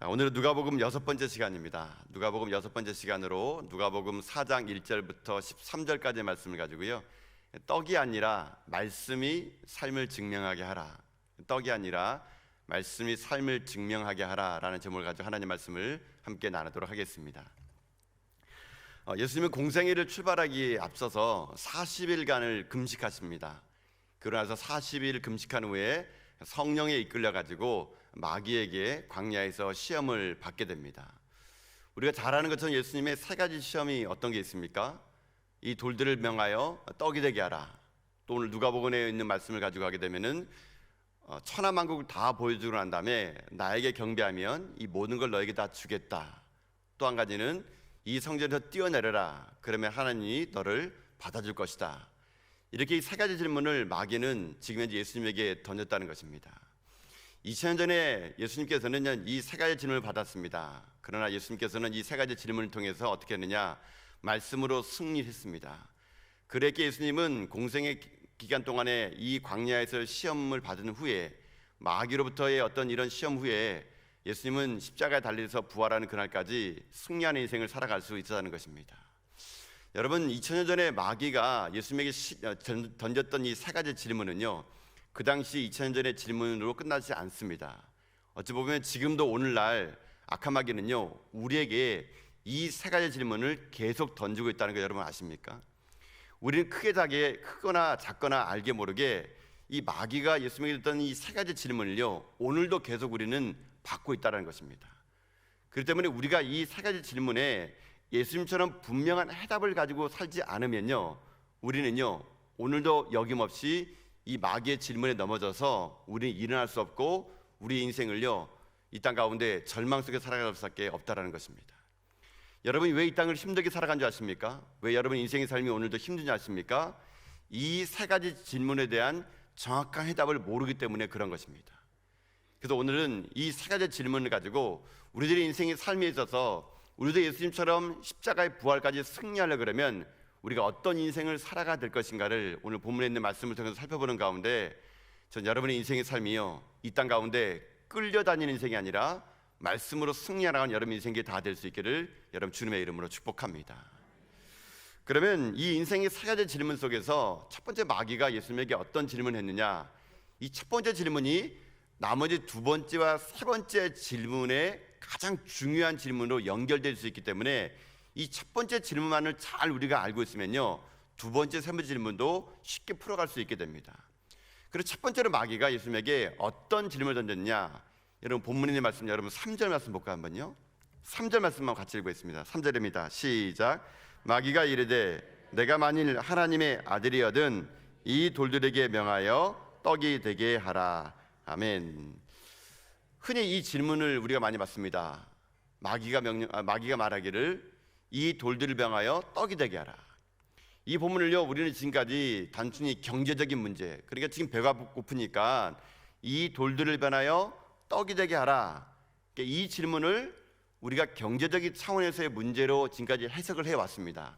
오늘은 누가복음 6번째 시간입니다. 누가복음 6번째 시간으로 누가복음 4장 1절부터 13절까지의 말씀을 가지고요, 떡이 아니라 말씀이 삶을 증명하게 하라, 떡이 아니라 말씀이 삶을 증명하게 하라라는 제목을 가지고 하나님의 말씀을 함께 나누도록 하겠습니다. 예수님은 공생애를 출발하기에 앞서서 40일간을 금식하십니다. 그러고 나서 40일 금식한 후에 성령에 이끌려 가지고 마귀에게 광야에서 시험을 받게 됩니다. 우리가 잘 아는 것처럼 예수님의 세 가지 시험이 어떤 게 있습니까? 이 돌들을 명하여 떡이 되게 하라. 또 오늘 누가복음에 있는 말씀을 가지고 가게 되면은 천하만국을 다 보여주고 난 다음에 나에게 경배하면 이 모든 걸 너에게 다 주겠다. 또 한 가지는 이 성전에서 뛰어내려라. 그러면 하나님이 너를 받아줄 것이다. 이렇게 이 세 가지 질문을 마귀는 지금 현재 예수님에게 던졌다는 것입니다. 2000년 전에 예수님께서는 이 세 가지 질문을 받았습니다. 그러나 예수님께서는 이 세 가지 질문을 통해서 어떻게 했느냐? 말씀으로 승리했습니다. 그랬기에 예수님은 공생의 기간 동안에 이 광야에서 시험을 받은 후에, 마귀로부터의 어떤 이런 시험 후에 예수님은 십자가에 달려서 부활하는 그날까지 승리하는 인생을 살아갈 수 있었다는 것입니다. 여러분, 2000년 전에 마귀가 예수님에게 던졌던 이 세 가지 질문은요, 그 당시 2000년 전의 질문으로 끝나지 않습니다. 어찌 보면 지금도 오늘날 악한 마귀는요, 우리에게 이 세 가지 질문을 계속 던지고 있다는 거 여러분 아십니까? 우리는 크거나 작거나 알게 모르게 이 마귀가 예수님에게 줬던 이 세 가지 질문을요, 오늘도 계속 우리는 받고 있다는 것입니다. 그렇기 때문에 우리가 이 세 가지 질문에 예수님처럼 분명한 해답을 가지고 살지 않으면요, 우리는요 오늘도 여김없이 이 마귀의 질문에 넘어져서 우리는 일어날 수 없고 우리 인생을요 이 땅 가운데 절망 속에 살아갈 수밖에 없다라는 것입니다. 여러분이 왜 이 땅을 힘들게 살아간 줄 아십니까? 왜 여러분 인생의 삶이 오늘도 힘든지 아십니까? 이 세 가지 질문에 대한 정확한 해답을 모르기 때문에 그런 것입니다. 그래서 오늘은 이 세 가지 질문을 가지고 우리들의 인생의 삶에 있어서 우리도 예수님처럼 십자가의 부활까지 승리하려고 그러면 우리가 어떤 인생을 살아가야 될 것인가를 오늘 본문에 있는 말씀을 통해서 살펴보는 가운데, 전 여러분의 인생의 삶이요 이 땅 가운데 끌려다니는 인생이 아니라 말씀으로 승리하는 여러분 인생이 다 될 수 있기를 여러분 주님의 이름으로 축복합니다. 그러면 이 인생의 세 가지 질문 속에서 첫 번째 마귀가 예수님에게 어떤 질문을 했느냐, 이 첫 번째 질문이 나머지 두 번째와 세 번째 질문의 가장 중요한 질문으로 연결될 수 있기 때문에 이 첫 번째 질문만을 잘 우리가 알고 있으면요 두 번째, 세 번째 질문도 쉽게 풀어갈 수 있게 됩니다. 그래서 첫 번째로 마귀가 예수님에게 어떤 질문을 던졌냐, 여러분 본문에 있는 말씀, 여러분 3절 말씀 볼까요? 한번요 3절 말씀만 같이 읽겠습니다. 3절입니다. 시작. 마귀가 이르되 내가 만일 하나님의 아들이거든 이 돌들에게 명하여 떡이 되게 하라. 아멘. 흔히 이 질문을 우리가 많이 받습니다. 마귀가 말하기를 이 돌들을 명하여 떡이 되게 하라. 이 본문을요 우리는 지금까지 단순히 경제적인 문제, 그러니까 지금 배가 고프니까 이 돌들을 변하여 떡이 되게 하라, 이 질문을 우리가 경제적인 차원에서의 문제로 지금까지 해석을 해왔습니다.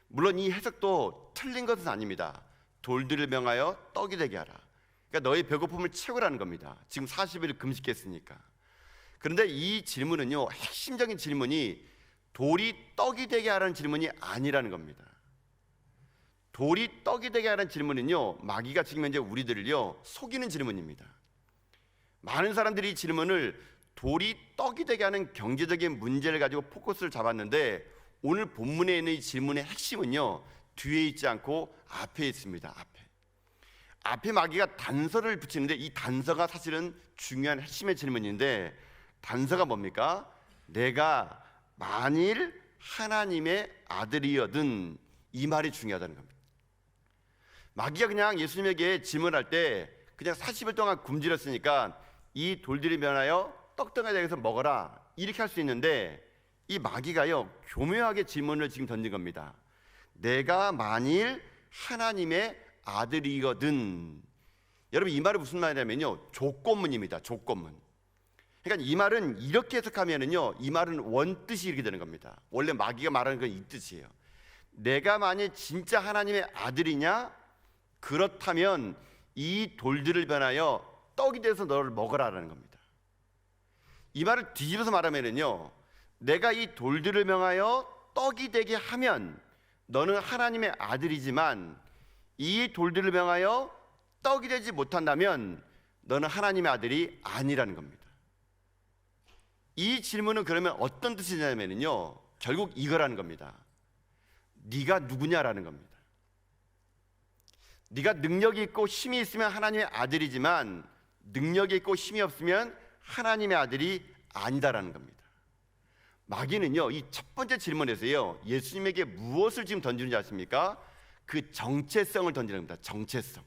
물론 이 해석도 틀린 것은 아닙니다. 돌들을 명하여 떡이 되게 하라, 그러니까 너의 배고픔을 채우라는 겁니다. 지금 40일 금식했으니까. 그런데 이 질문은요 핵심적인 질문이 돌이 떡이 되게 하라는 질문이 아니라는 겁니다. 돌이 떡이 되게 하라는 질문은요 마귀가 지금 현재 우리들을요 속이는 질문입니다. 많은 사람들이 이 질문을 돌이 떡이 되게 하는 경제적인 문제를 가지고 포커스를 잡았는데, 오늘 본문에 있는 이 질문의 핵심은요 뒤에 있지 않고 앞에 있습니다. 앞에 마귀가 단서를 붙이는데, 이 단서가 사실은 중요한 핵심의 질문인데, 단서가 뭡니까? 내가 만일 하나님의 아들이거든, 이 말이 중요하다는 겁니다. 마귀가 그냥 예수님에게 질문할 때 그냥 40일 동안 굶주렸으니까 이 돌들이 변하여 떡덩이에 대해서 먹어라, 이렇게 할 수 있는데, 이 마귀가요 교묘하게 질문을 지금 던진 겁니다. 내가 만일 하나님의 아들이거든. 여러분 이 말은 무슨 말이냐면요 조건문입니다. 조건문. 그러니까 이 말은 이렇게 해석하면은요 이 말은 원뜻이 이렇게 되는 겁니다. 원래 마귀가 말하는 건 이 뜻이에요. 내가 만일 진짜 하나님의 아들이냐, 그렇다면 이 돌들을 변하여 떡이 돼서 너를 먹으라라는 겁니다. 이 말을 뒤집어서 말하면은요, 내가 이 돌들을 명하여 떡이 되게 하면 너는 하나님의 아들이지만 이 돌들을 명하여 떡이 되지 못한다면 너는 하나님의 아들이 아니라는 겁니다. 이 질문은 그러면 어떤 뜻이냐면요, 결국 이거라는 겁니다. 네가 누구냐라는 겁니다. 네가 능력이 있고 힘이 있으면 하나님의 아들이지만 능력이 있고 힘이 없으면 하나님의 아들이 아니다라는 겁니다. 마귀는요, 이 첫 번째 질문에서요, 예수님에게 무엇을 지금 던지는지 아십니까? 그 정체성을 던지는 겁니다. 정체성.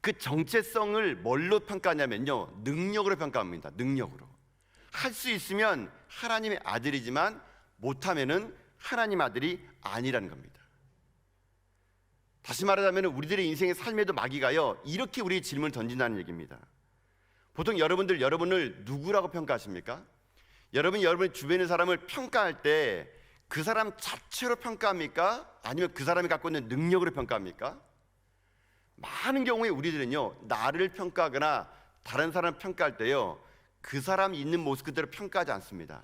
그 정체성을 뭘로 평가하냐면요, 능력으로 평가합니다. 능력으로. 할 수 있으면 하나님의 아들이지만 못하면은 하나님 아들이 아니라는 겁니다. 다시 말하자면 우리들의 인생의 삶에도 마귀가요, 이렇게 우리의 질문을 던진다는 얘기입니다. 보통 여러분을 누구라고 평가하십니까? 여러분의 주변의 사람을 평가할 때 그 사람 자체로 평가합니까? 아니면 그 사람이 갖고 있는 능력으로 평가합니까? 많은 경우에 우리들은요, 나를 평가하거나 다른 사람을 평가할 때요, 그 사람이 있는 모습 그대로 평가하지 않습니다.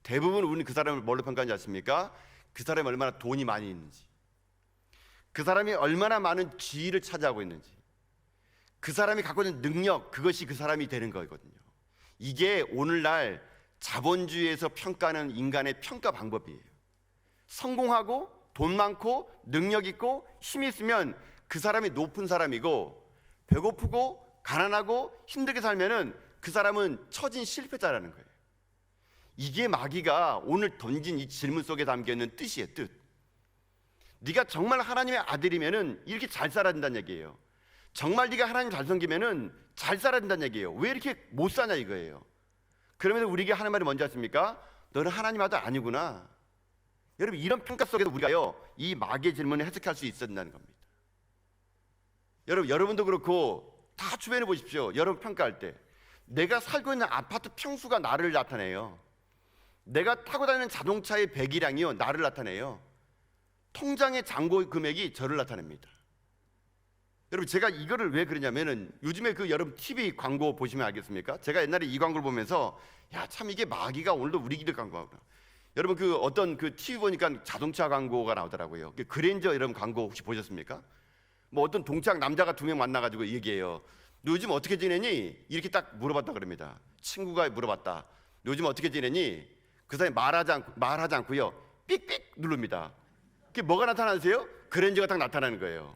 대부분 우리는 그 사람을 뭘로 평가하는지 아십니까? 그 사람이 얼마나 돈이 많이 있는지, 그 사람이 얼마나 많은 지위를 차지하고 있는지, 그 사람이 갖고 있는 능력, 그것이 그 사람이 되는 거거든요. 이게 오늘날 자본주의에서 평가하는 인간의 평가 방법이에요. 성공하고 돈 많고 능력 있고 힘이 있으면 그 사람이 높은 사람이고, 배고프고 가난하고 힘들게 살면은 그 사람은 처진 실패자라는 거예요. 이게 마귀가 오늘 던진 이 질문 속에 담겨 있는 뜻이에요. 뜻. 네가 정말 하나님의 아들이면은 이렇게 잘 살아야 된다는 얘기예요. 정말 네가 하나님 잘 섬기면은 잘 살아야 된다는 얘기예요. 왜 이렇게 못 사냐 이거예요. 그러면 우리에게 하는 말이 뭔지 아십니까? 너는 하나님 아들 아니구나. 여러분, 이런 평가 속에서 우리가요, 이 마귀의 질문을 해석할 수 있었다는 겁니다. 여러분도 그렇고 다 주변에 보십시오. 여러분 평가할 때 내가 살고 있는 아파트 평수가 나를 나타내요. 내가 타고 다니는 자동차의 배기량이요, 나를 나타내요. 통장의 잔고 금액이 저를 나타냅니다. 여러분, 제가 이거를 왜 그러냐면은 요즘에 여러분 TV 광고 보시면 알겠습니까? 제가 옛날에 이 광고를 보면서 야, 참 이게 마귀가 오늘도 우리 길을 광고하구나. 여러분, 어떤 TV 보니까 자동차 광고가 나오더라고요. 그랜저 여러분 광고 혹시 보셨습니까? 뭐 어떤 동창 남자가 2명 만나가지고 얘기해요. 너 요즘 어떻게 지내니? 이렇게 딱 물어봤다 그럽니다. 친구가 물어봤다. 너 요즘 어떻게 지내니? 그 사람이 말하지 않고요, 삑삑 누릅니다. 그게 뭐가 나타나세요? 그랜저가 딱 나타나는 거예요.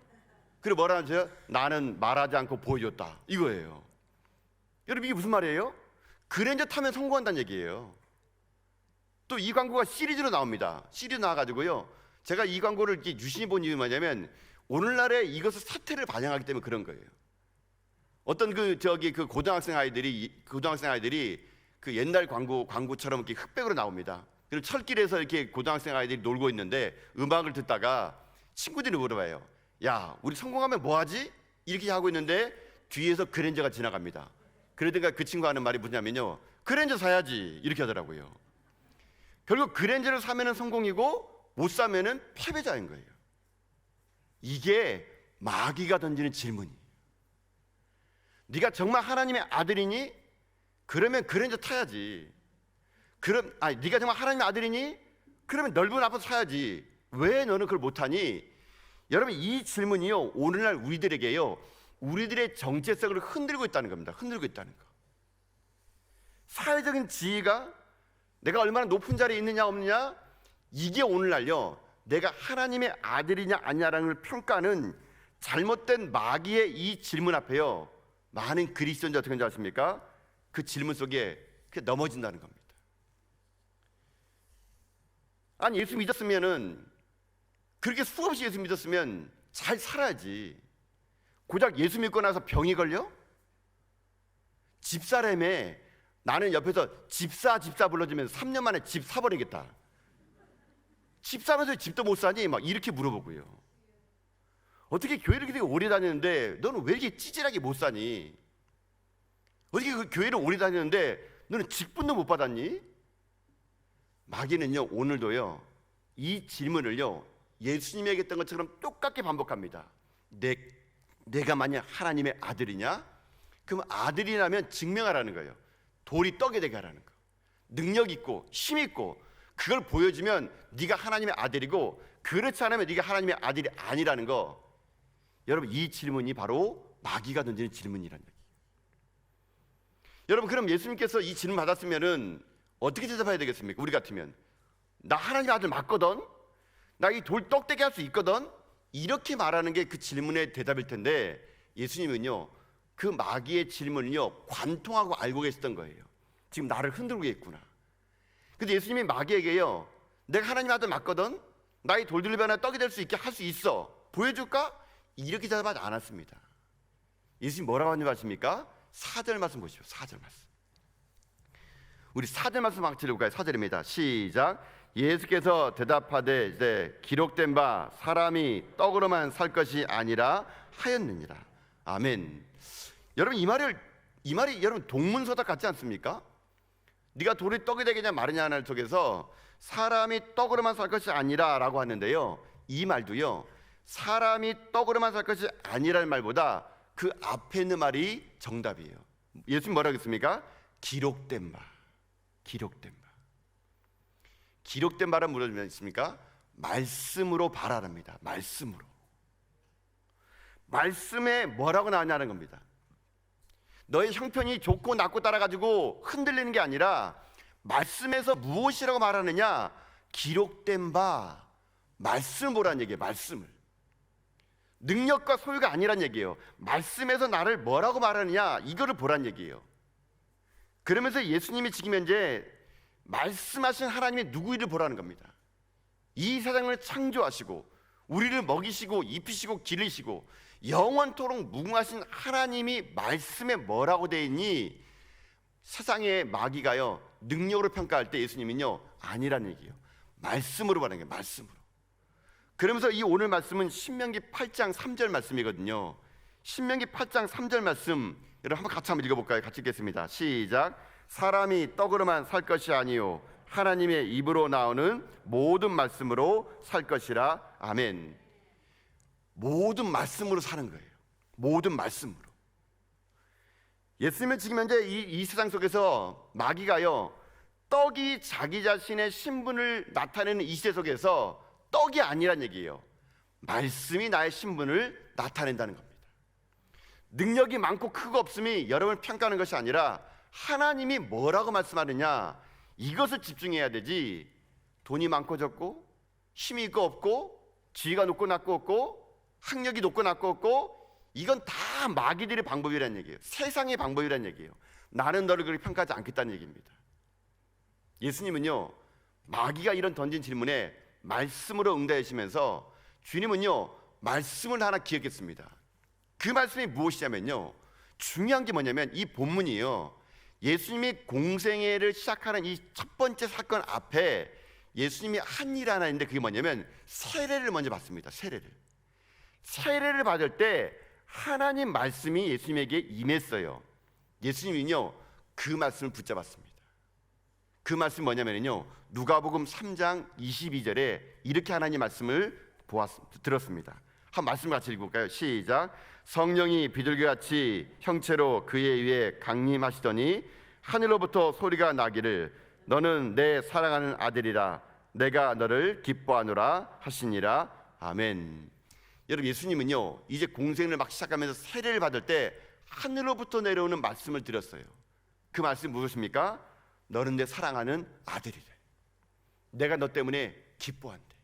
그리고 뭐라 하세요? 나는 말하지 않고 보여줬다, 이거예요. 여러분, 이게 무슨 말이에요? 그랜저 타면 성공한다는 얘기예요. 또 이 광고가 시리즈로 나옵니다. 시리즈 나와가지고요, 제가 이 광고를 이렇게 유심히 본 이유는 뭐냐면 오늘날의 이것을 사태를 반영하기 때문에 그런 거예요. 어떤 고등학생 아이들이 그 옛날 광고처럼 이렇게 흑백으로 나옵니다. 그리고 철길에서 이렇게 고등학생 아이들이 놀고 있는데 음악을 듣다가 친구들이 물어봐요. 야, 우리 성공하면 뭐 하지? 이렇게 하고 있는데 뒤에서 그랜저가 지나갑니다. 그러다가 그 친구가 하는 말이 뭐냐면요, 그랜저 사야지, 이렇게 하더라고요. 결국 그랜저를 사면은 성공이고 못 사면은 패배자인 거예요. 이게 마귀가 던지는 질문이에요. 네가 정말 하나님의 아들이니? 그러면 그랜저 타야지. 네가 정말 하나님의 아들이니? 그러면 넓은 아파트 사야지. 왜 너는 그걸 못하니? 여러분, 이 질문이요, 오늘날 우리들에게요, 우리들의 정체성을 흔들고 있다는 겁니다. 흔들고 있다는 거. 사회적인 지위가 내가 얼마나 높은 자리에 있느냐 없느냐, 이게 오늘날요, 내가 하나님의 아들이냐 아니냐라는 걸 평가하는 잘못된 마귀의 이 질문 앞에요, 많은 그리스도인들 어떻게 하는지 아십니까? 그 질문 속에 넘어진다는 겁니다. 아니, 예수 믿었으면은, 그렇게 수없이 예수 믿었으면 잘 살아야지. 고작 예수 믿고 나서 병이 걸려? 집사라며. 나는 옆에서 집사 불러주면 3년 만에 집 사버리겠다. 집 사면서 집도 못 사니? 막 이렇게 물어보고요. 어떻게 교회를 이렇게 오래 다니는데 너는 왜 이렇게 찌질하게 못 사니? 어떻게 그 교회를 오래 다니는데 너는 직분도 못 받았니? 마귀는요, 오늘도요, 이 질문을요, 예수님에게 했던 것처럼 똑같게 반복합니다. 내가 만약 하나님의 아들이냐? 그럼 아들이라면 증명하라는 거예요. 돌이 떡이 되게 하라는 거. 능력 있고 힘 있고 그걸 보여주면 네가 하나님의 아들이고, 그렇지 않으면 네가 하나님의 아들이 아니라는 거. 여러분, 이 질문이 바로 마귀가 던지는 질문이라는 얘기예요. 여러분, 그럼 예수님께서 이 질문 받았으면은 어떻게 대답해야 되겠습니까? 우리 같으면 나 하나님의 아들 맞거든, 나 이 돌 떡 되게 할 수 있거든, 이렇게 말하는 게 그 질문의 대답일 텐데, 예수님은요 그 마귀의 질문을요 관통하고 알고 계셨던 거예요. 지금 나를 흔들고 있구나. 근데 예수님이 마귀에게요, 내가 하나님 아들 맞거든, 나의 돌들변화 떡이 될 수 있게 할 수 있어, 보여줄까? 이렇게 대답하지 않았습니다. 예수님 뭐라고 하는지 아십니까? 4절 말씀 보십시오. 4절 말씀. 우리 4절 말씀 한번 읽어볼까요? 4절입니다. 시작. 예수께서 대답하되 이제 기록된 바 사람이 떡으로만 살 것이 아니라 하였느니라. 아멘. 여러분, 이 말이 여러분 동문서답 같지 않습니까? 네가 돌이 떡이 되겠냐 마르냐 하는 속에서 사람이 떡으로만 살 것이 아니라라고 하는데요, 이 말도요 사람이 떡으로만 살 것이 아니라는 말보다 그 앞에 있는 말이 정답이에요. 예수님 뭐라고 했습니까? 기록된 바. 기록된 바. 기록된 바는 무슨 말입니까? 말씀으로 바라랍니다. 말씀으로. 말씀에 뭐라고 나왔냐는 겁니다. 너의 형편이 좋고 낮고 따라가지고 흔들리는 게 아니라 말씀에서 무엇이라고 말하느냐? 기록된 바 말씀을 보라는 얘기예요. 말씀을. 능력과 소유가 아니란 얘기예요. 말씀에서 나를 뭐라고 말하느냐, 이거를 보란 얘기예요. 그러면서 예수님이 지금 현재 말씀하신 하나님의 누구이를 보라는 겁니다. 이 세상을 창조하시고 우리를 먹이시고 입히시고 기르시고 영원토록 무궁하신 하나님이 말씀에 뭐라고 되어 있니? 세상의 마귀가요 능력으로 평가할 때 예수님은요 아니란 얘기예요. 말씀으로 말하는 거예요. 말씀으로. 그러면서 이 오늘 말씀은 신명기 8장 3절 말씀이거든요. 신명기 8장 3절 말씀 여러분 한번 같이 한번 읽어볼까요? 같이 읽겠습니다. 시작. 사람이 떡으로만 살 것이 아니요 하나님의 입으로 나오는 모든 말씀으로 살 것이라. 아멘. 모든 말씀으로 사는 거예요. 모든 말씀으로. 예수님은 지금 현재 이 세상 속에서 마귀가요 떡이 자기 자신의 신분을 나타내는 이 시대 속에서 떡이 아니란 얘기예요. 말씀이 나의 신분을 나타낸다는 겁니다. 능력이 많고 크고 없음이 여러분을 평가하는 것이 아니라 하나님이 뭐라고 말씀하느냐, 이것을 집중해야 되지. 돈이 많고 적고 힘이 있고 없고 지위가 높고 낮고 없고 학력이 높고 낮고 없고 이건 다 마귀들의 방법이라는 얘기예요. 세상의 방법이라는 얘기예요. 나는 너를 그렇게 평가하지 않겠다는 얘기입니다. 예수님은요 마귀가 이런 던진 질문에 말씀으로 응답해 주시면서 주님은요 말씀을 하나 기억했습니다. 그 말씀이 무엇이냐면요, 중요한 게 뭐냐면 이 본문이요 예수님이 공생애를 시작하는 이 첫 번째 사건 앞에 예수님이 한 일 하나 있는데 그게 뭐냐면 세례를 먼저 받습니다. 세례를 받을 때 하나님 말씀이 예수님에게 임했어요. 예수님은요 그 말씀을 붙잡았습니다. 그 말씀이 뭐냐면요 누가복음 3장 22절에 이렇게 하나님 말씀을 들었습니다. 한 말씀 같이 읽을까요? 시작. 성령이 비둘기같이 형체로 그의 위에 강림하시더니 하늘로부터 소리가 나기를 너는 내 사랑하는 아들이라 내가 너를 기뻐하노라 하시니라. 아멘. 여러분, 예수님은요 이제 공생을 막 시작하면서 세례를 받을 때 하늘로부터 내려오는 말씀을 드렸어요. 그 말씀이 무엇입니까? 너는 내 사랑하는 아들이래. 내가 너 때문에 기뻐한대.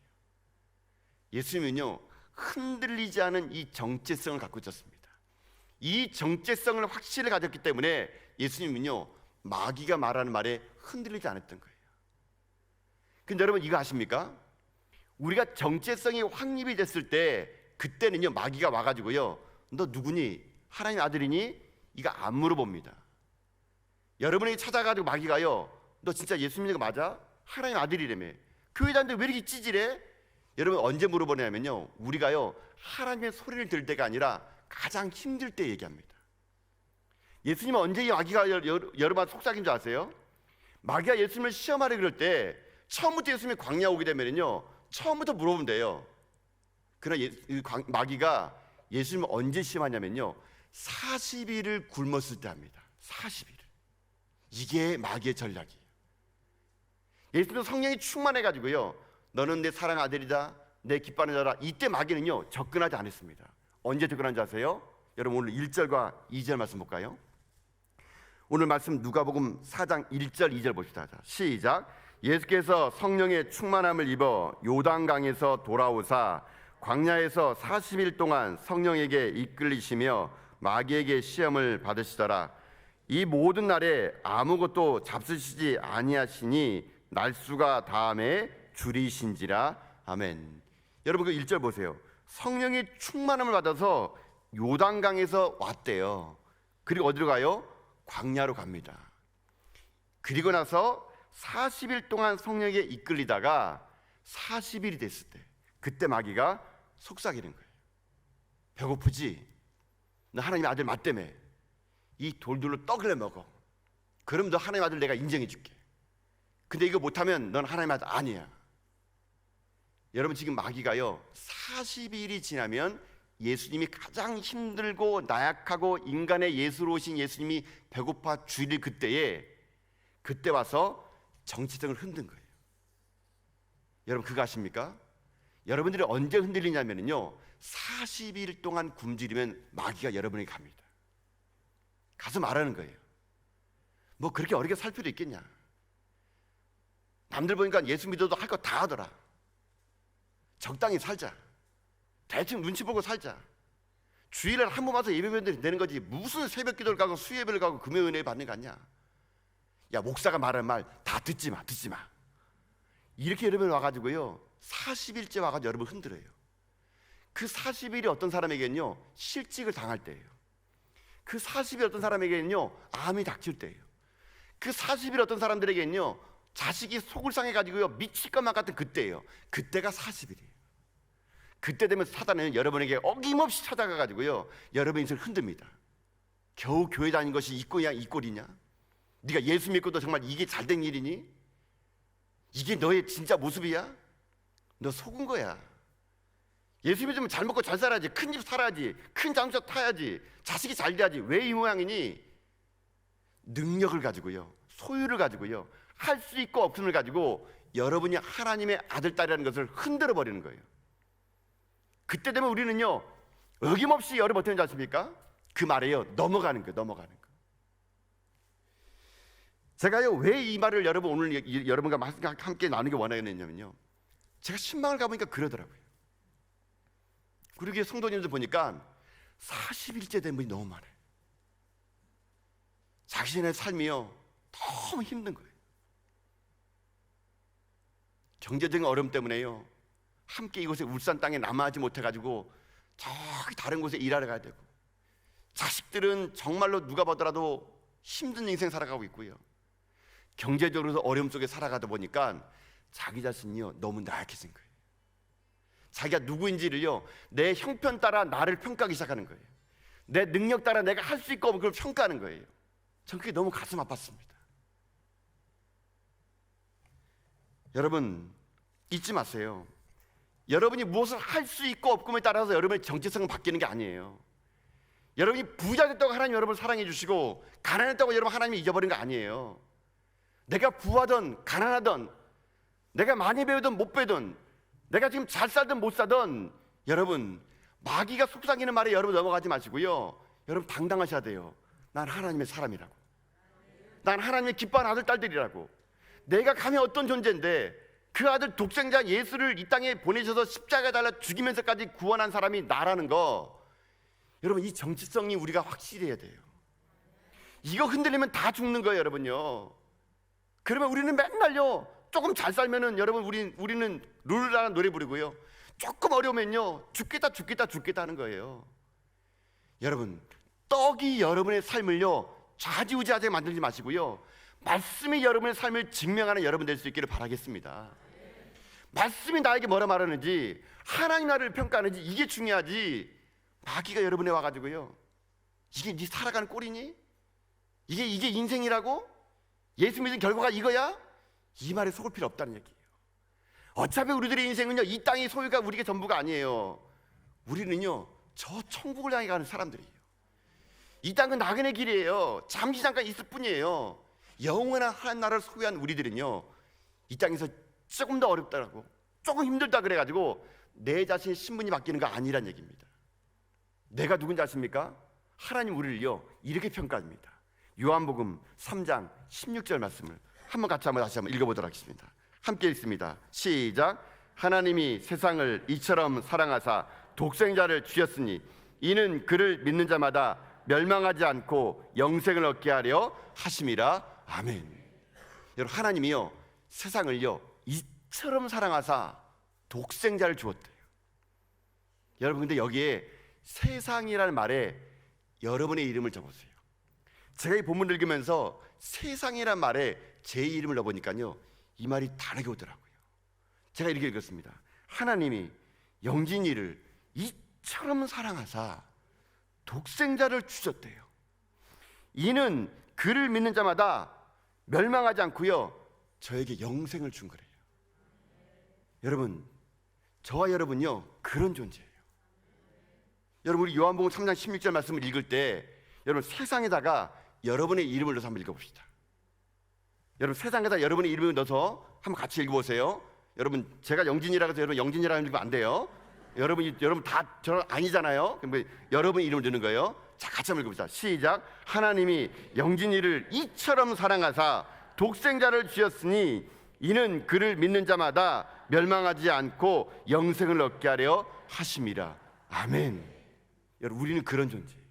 예수님은요 흔들리지 않은 이 정체성을 갖고 있었습니다. 이 정체성을 확실히 가졌기 때문에 예수님은요 마귀가 말하는 말에 흔들리지 않았던 거예요. 근데 여러분 이거 아십니까? 우리가 정체성이 확립이 됐을 때 그때는요 마귀가 와가지고요 너 누구니? 하나님 아들이니? 이거 안 물어봅니다. 여러분에게 찾아가지고 마귀가요 너 진짜 예수 믿는 거 맞아? 하나님 아들이라며. 교회 다니는데 왜 이렇게 찌질해? 여러분 언제 물어보냐면요 우리가요 하나님의 소리를 들을 때가 아니라 가장 힘들 때 얘기합니다. 예수님은 언제 이 마귀가 여러분 속삭인 줄 아세요? 마귀가 예수님을 시험하려 그럴 때 처음부터 예수님이 광야 오게 되면요 처음부터 물어보면 돼요. 그러나 마귀가 예수님을 언제 시험하냐면요 40일을 굶었을 때 합니다. 40일. 이게 마귀의 전략이에요. 예수님도 성령이 충만해가지고요, 너는 내 사랑 아들이다, 내 기뻐하는 자라. 이때 마귀는요 접근하지 않았습니다. 언제 접근한지 아세요? 여러분 오늘 1절과 2절 말씀 볼까요? 오늘 말씀 누가복음 4장 1절 2절 봅시다. 자, 시작. 예수께서 성령의 충만함을 입어 요단강에서 돌아오사 광야에서 40일 동안 성령에게 이끌리시며 마귀에게 시험을 받으시더라. 이 모든 날에 아무것도 잡수시지 아니하시니 날수가 다음에 줄이신지라. 아멘. 여러분 그 1절 보세요. 성령의 충만함을 받아서 요단강에서 왔대요. 그리고 어디로 가요? 광야로 갑니다. 그리고 나서 40일 동안 성령에게 이끌리다가 40일이 됐을 때 그때 마귀가 속삭이는 거예요. 배고프지? 너 하나님의 아들 맞다며. 이 돌들로 떡을 먹어. 그럼 너 하나님의 아들 내가 인정해 줄게. 근데 이거 못하면 넌 하나님의 아들 아니야. 여러분 지금 마귀가요 40일이 지나면 예수님이 가장 힘들고 나약하고 인간의 예수로 오신 예수님이 배고파 죽일 그때 와서 정체성을 흔든 거예요. 여러분 그거 아십니까? 여러분들이 언제 흔들리냐면요 40일 동안 굶주리면 마귀가 여러분에게 갑니다. 가서 말하는 거예요. 뭐 그렇게 어리게 살 필요 있겠냐? 남들 보니까 예수 믿어도 할 거 다 하더라. 적당히 살자. 대충 눈치 보고 살자. 주일에 한 번 와서 예배면 되는 거지. 무슨 새벽 기도를 가고 수예배를 가고 금요 은혜 받는 거 아니야? 야 목사가 말하는 말 다 듣지 마. 이렇게 여러분 와가지고요 40일째 와가지고 여러분 흔들어요. 그 40일이 어떤 사람에게는요 실직을 당할 때예요. 그 40일 어떤 사람에게는요 암이 닥칠 때예요. 그 40일 어떤 사람들에게는요 자식이 속을 상해가지고요 미칠 것만 같은 그때예요. 그때가 40일이에요. 그때 되면 사단은 여러분에게 어김없이 찾아가가지고요 여러분 인생을 흔듭니다. 겨우 교회 다닌 것이 이 꼴이냐? 네가 예수 믿고도 정말 이게 잘된 일이니? 이게 너의 진짜 모습이야? 너 속은 거야. 예수 믿으면 잘 먹고 잘 살아야지, 큰 집 살아야지, 큰 자동차 타야지, 자식이 잘 돼야지. 왜 이 모양이니? 능력을 가지고요 소유를 가지고요 할 수 있고 없음을 가지고 여러분이 하나님의 아들, 딸이라는 것을 흔들어 버리는 거예요. 그때 되면 우리는요 어김없이 여러분 어떻게 하지 않습니까? 그 말에요 넘어가는 거예요. 제가요 왜 이 말을 여러분 오늘 여러분과 함께 나누기 원하겠냐면요 제가 신방을 가보니까 그러더라고요. 그리고 성도님들 보니까 40일째 된 분이 너무 많아요. 자신의 삶이요 너무 힘든 거예요. 경제적인 어려움 때문에요 함께 이곳에 울산 땅에 남아하지 못해가지고 저기 다른 곳에 일하러 가야 되고, 자식들은 정말로 누가 보더라도 힘든 인생 살아가고 있고요, 경제적으로 어려움 속에 살아가다 보니까 자기 자신이요 너무 나약해진 거예요. 자기가 누구인지를요 내 형편 따라 나를 평가하기 시작하는 거예요. 내 능력 따라 내가 할 수 있고 그걸 평가하는 거예요. 전 그게 너무 가슴 아팠습니다. 여러분 잊지 마세요. 여러분이 무엇을 할 수 있고 없음에 따라서 여러분의 정체성은 바뀌는 게 아니에요. 여러분이 부자 됐다고 하나님 여러분을 사랑해 주시고 가난했다고 여러분 하나님이 잊어버린 거 아니에요. 내가 부하든 가난하든, 내가 많이 배우든 못 배우든, 내가 지금 잘 살든 못 살든, 여러분 마귀가 속삭이는 말에 여러분 넘어가지 마시고요, 여러분 당당하셔야 돼요. 난 하나님의 사람이라고, 난 하나님의 기뻐하는 아들 딸들이라고. 내가 감히 어떤 존재인데 그 아들 독생자 예수를 이 땅에 보내셔서 십자가에 달라 죽이면서까지 구원한 사람이 나라는 거, 여러분 이 정체성이 우리가 확실해야 돼요. 이거 흔들리면 다 죽는 거예요 여러분요. 그러면 우리는 맨날요 조금 잘 살면은 여러분 우리는 룰루라는 노래 부르고요, 조금 어려우면요 죽겠다 하는 거예요. 여러분 떡이 여러분의 삶을요 좌지우지하게 만들지 마시고요, 말씀이 여러분의 삶을 증명하는 여러분 될 수 있기를 바라겠습니다. 말씀이 나에게 뭐라 말하는지, 하나님 나를 평가하는지, 이게 중요하지. 마귀가 여러분에 와가지고요, 이게 네 살아가는 꼴이니? 이게 인생이라고? 예수 믿은 결과가 이거야? 이 말에 속을 필요 없다는 얘기예요. 어차피 우리들의 인생은요 이 땅의 소유가 우리의 전부가 아니에요. 우리는요 저 천국을 향해 가는 사람들이에요. 이 땅은 나그네 길이에요. 잠시 잠깐 있을 뿐이에요. 영원한 하나님 나라를 소유한 우리들은요, 이 땅에서 조금 더 어렵다고, 조금 힘들다 그래가지고 내 자신의 신분이 바뀌는 거 아니란 얘기입니다. 내가 누군지 아십니까? 하나님 우리를요 이렇게 평가합니다. 요한복음 3장 16절 말씀을 다시 한번 읽어보도록 하겠습니다. 함께 읽습니다. 시작. 하나님이 세상을 이처럼 사랑하사 독생자를 주셨으니 이는 그를 믿는 자마다 멸망하지 않고 영생을 얻게 하려 하심이라. 아멘. 여러분, 하나님이요 세상을요 이처럼 사랑하사 독생자를 주었대요. 여러분, 근데 여기에 세상이라는 말에 여러분의 이름을 적으세요. 제가 이 본문을 읽으면서 세상이라는 말에 제 이름을 넣어보니까요 이 말이 다르게 오더라고요. 제가 이렇게 읽었습니다. 하나님이 영진이를 이처럼 사랑하사 독생자를 주셨대요. 이는 그를 믿는 자마다 멸망하지 않고요 저에게 영생을 준 거래요. 여러분, 저와 여러분요 그런 존재예요. 여러분, 우리 요한복음 3장 16절 말씀을 읽을 때 여러분 세상에다가 여러분의 이름을 넣어서 한번 읽어봅시다. 여러분, 세상에다 여러분의 이름을 넣어서 한번 같이 읽어보세요. 여러분, 제가 영진이라고 해서 여러분 영진이라고 읽으면 안 돼요. 여러분 다 저 아니잖아요. 그럼 여러분 이름을 넣는 거예요. 자, 같이 한번 읽어봅시다. 시작. 하나님이 영진이를 이처럼 사랑하사 독생자를 주셨으니 이는 그를 믿는 자마다 멸망하지 않고 영생을 얻게 하려 하심이라. 아멘. 여러분, 우리는 그런 존재예요.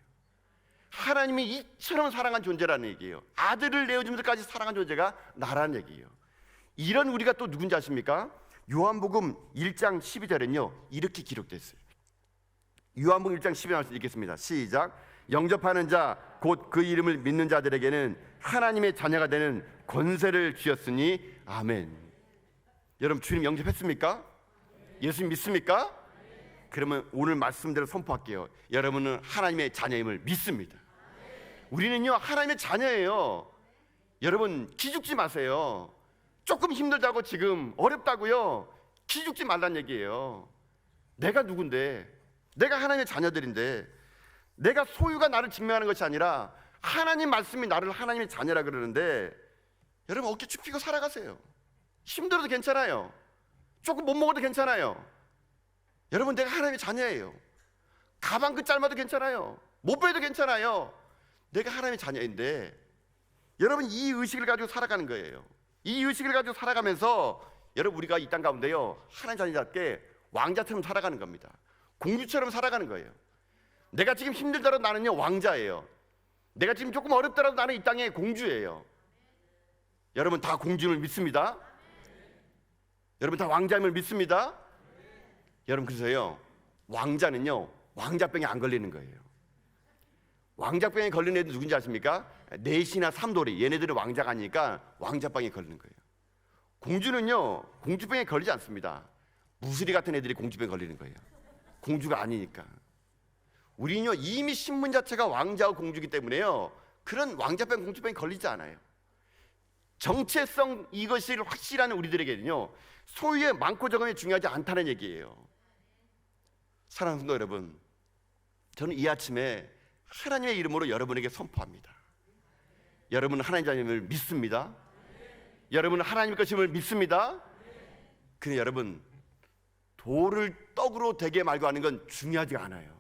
하나님이 이처럼 사랑한 존재라는 얘기예요. 아들을 내어주면서까지 사랑한 존재가 나라는 얘기예요. 이런 우리가 또 누군지 아십니까? 요한복음 1장 12절에는요 이렇게 기록됐어요. 요한복음 1장 12절 읽겠습니다. 시작. 영접하는 자 곧 그 이름을 믿는 자들에게는 하나님의 자녀가 되는 권세를 주셨으니. 아멘. 여러분, 주님 영접했습니까? 예수님 믿습니까? 그러면 오늘 말씀대로 선포할게요. 여러분은 하나님의 자녀임을 믿습니다. 우리는요 하나님의 자녀예요. 여러분, 기죽지 마세요. 조금 힘들다고 지금 어렵다고요 기죽지 말란 얘기예요. 내가 누군데, 내가 하나님의 자녀들인데, 내가 소유가 나를 증명하는 것이 아니라 하나님 말씀이 나를 하나님의 자녀라 그러는데, 여러분 어깨 쭉 펴고 살아가세요. 힘들어도 괜찮아요. 조금 못 먹어도 괜찮아요. 여러분, 내가 하나님의 자녀예요. 가방 그 짧아도 괜찮아요. 못 빼도 괜찮아요. 내가 하나님의 자녀인데, 여러분 이 의식을 가지고 살아가는 거예요. 이 의식을 가지고 살아가면서 여러분 우리가 이 땅 가운데요 하나님 자녀답게 왕자처럼 살아가는 겁니다. 공주처럼 살아가는 거예요. 내가 지금 힘들더라도 나는요 왕자예요. 내가 지금 조금 어렵더라도 나는 이 땅의 공주예요. 여러분 다 공주를 믿습니다. 여러분 다 왕자임을 믿습니다. 여러분, 그래서요 왕자는요 왕자병에 안 걸리는 거예요. 왕자병에 걸리는 애들 누군지 아십니까? 넷이나 삼돌이. 얘네들은 왕자가 아니니까 왕자병에 걸리는 거예요. 공주는요 공주병에 걸리지 않습니다. 무수리 같은 애들이 공주병에 걸리는 거예요. 공주가 아니니까. 우리는요 이미 신분 자체가 왕자와 공주이기 때문에요 그런 왕자병 공주병에 걸리지 않아요. 정체성, 이것이 확실한 우리들에게는요 소유의 많고 적음이 중요하지 않다는 얘기예요. 사랑하는 성도 여러분, 저는 이 아침에 하나님의 이름으로 여러분에게 선포합니다. 여러분은 하나님 자녀임을 믿습니다. 여러분은 하나님 것임을 믿습니다. 근데 여러분, 돌을 떡으로 되게 말고 하는 건 중요하지 않아요.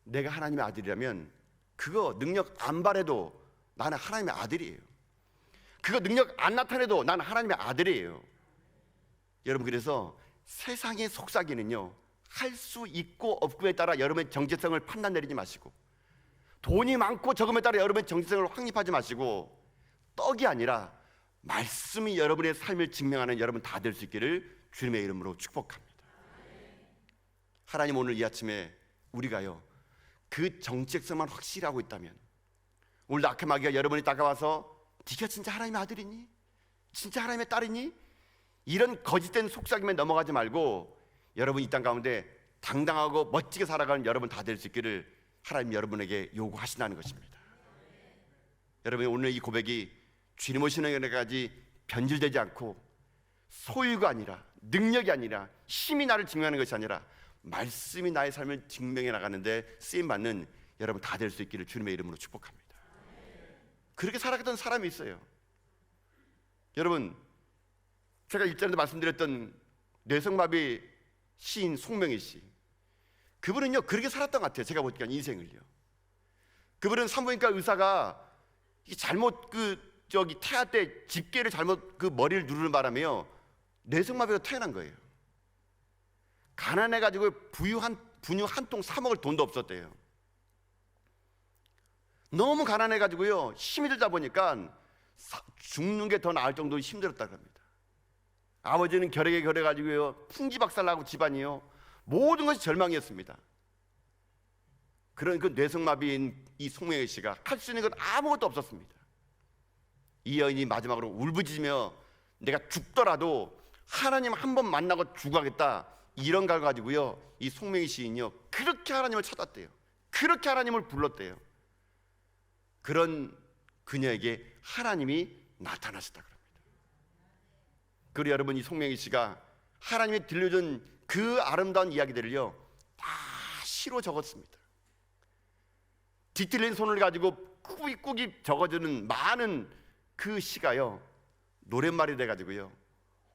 내가 하나님의 아들이라면 그거 능력 안 발해도 나는 하나님의 아들이에요. 그거 능력 안 나타내도 나는 하나님의 아들이에요. 여러분, 그래서 세상의 속삭이는요 할 수 있고 없고에 따라 여러분의 정체성을 판단 내리지 마시고, 돈이 많고 적음에 따라 여러분의 정체성을 확립하지 마시고, 떡이 아니라 말씀이 여러분의 삶을 증명하는 여러분 다 될 수 있기를 주님의 이름으로 축복합니다. 하나님, 오늘 이 아침에 우리가요 그 정체성만 확실하고 있다면, 오늘 악마귀가 여러분이 다가와서 네가 진짜 하나님의 아들이니? 진짜 하나님의 딸이니? 이런 거짓된 속삭임에 넘어가지 말고 여러분 이 땅 가운데 당당하고 멋지게 살아가는 여러분 다 될 수 있기를 하나님 여러분에게 요구하신다는 것입니다. 여러분, 오늘 이 고백이 주님 오시는 날까지 변질되지 않고 소유가 아니라, 능력이 아니라, 힘이 나를 증명하는 것이 아니라 말씀이 나의 삶을 증명해 나가는데 쓰임받는 여러분 다 될 수 있기를 주님의 이름으로 축복합니다. 그렇게 살아갔던 사람이 있어요. 여러분, 제가 일전에도 말씀드렸던 뇌성마비 시인 송명희 씨, 그분은요 그렇게 살았던 것 같아요. 제가 보니까 인생을요. 그분은 산부인과 의사가 잘못 태아 때 집게를 잘못 머리를 누르는 바람에요 뇌성마비가 태어난 거예요. 가난해가지고 분유 한 통 사 먹을 돈도 없었대요. 너무 가난해가지고요 힘이 들다 보니까 죽는 게 더 나을 정도로 힘들었다고 합니다. 아버지는 결핵에 걸려가지고요 풍지박살나고 집안이요 모든 것이 절망이었습니다. 그런 그 뇌성마비인 이 송명희 씨가 할 수 있는 건 아무것도 없었습니다. 이 여인이 마지막으로 울부짖으며 내가 죽더라도 하나님 한 번 만나고 죽어야겠다, 이런 걸 가지고요 이 송명희 시인이요 그렇게 하나님을 찾았대요. 그렇게 하나님을 불렀대요. 그런 그녀에게 하나님이 나타나셨다 그럽니다. 그리고 여러분, 이 송명희 씨가 하나님이 들려준 그 아름다운 이야기들을요 다 시로 적었습니다. 뒤틀린 손을 가지고 꾸깃꾸깃 적어주는 많은 그 시가요 노랫말이 돼가지고요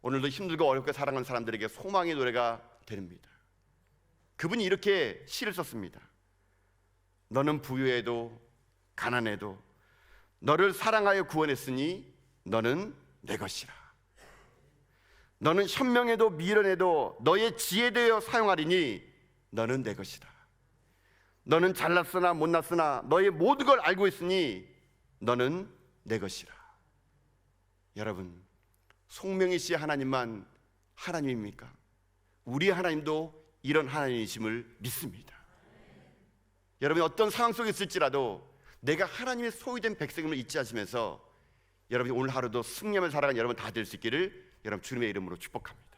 오늘도 힘들고 어렵게 살아가는 사람들에게 소망의 노래가 됩니다. 그분이 이렇게 시를 썼습니다. 너는 부유해도 가난해도 너를 사랑하여 구원했으니 너는 내 것이라. 너는 현명해도 미련해도 너의 지혜되어 사용하리니 너는 내 것이라. 너는 잘났으나 못났으나 너의 모든 걸 알고 있으니 너는 내 것이라. 여러분, 송명희 씨의 하나님만 하나님입니까? 우리 하나님도 이런 하나님이심을 믿습니다. 여러분이 어떤 상황 속에 있을지라도 내가 하나님의 소유된 백성임을 잊지 않으면서 여러분이 오늘 하루도 승리하며 살아가는 여러분 다 될 수 있기를 여러분 주님의 이름으로 축복합니다.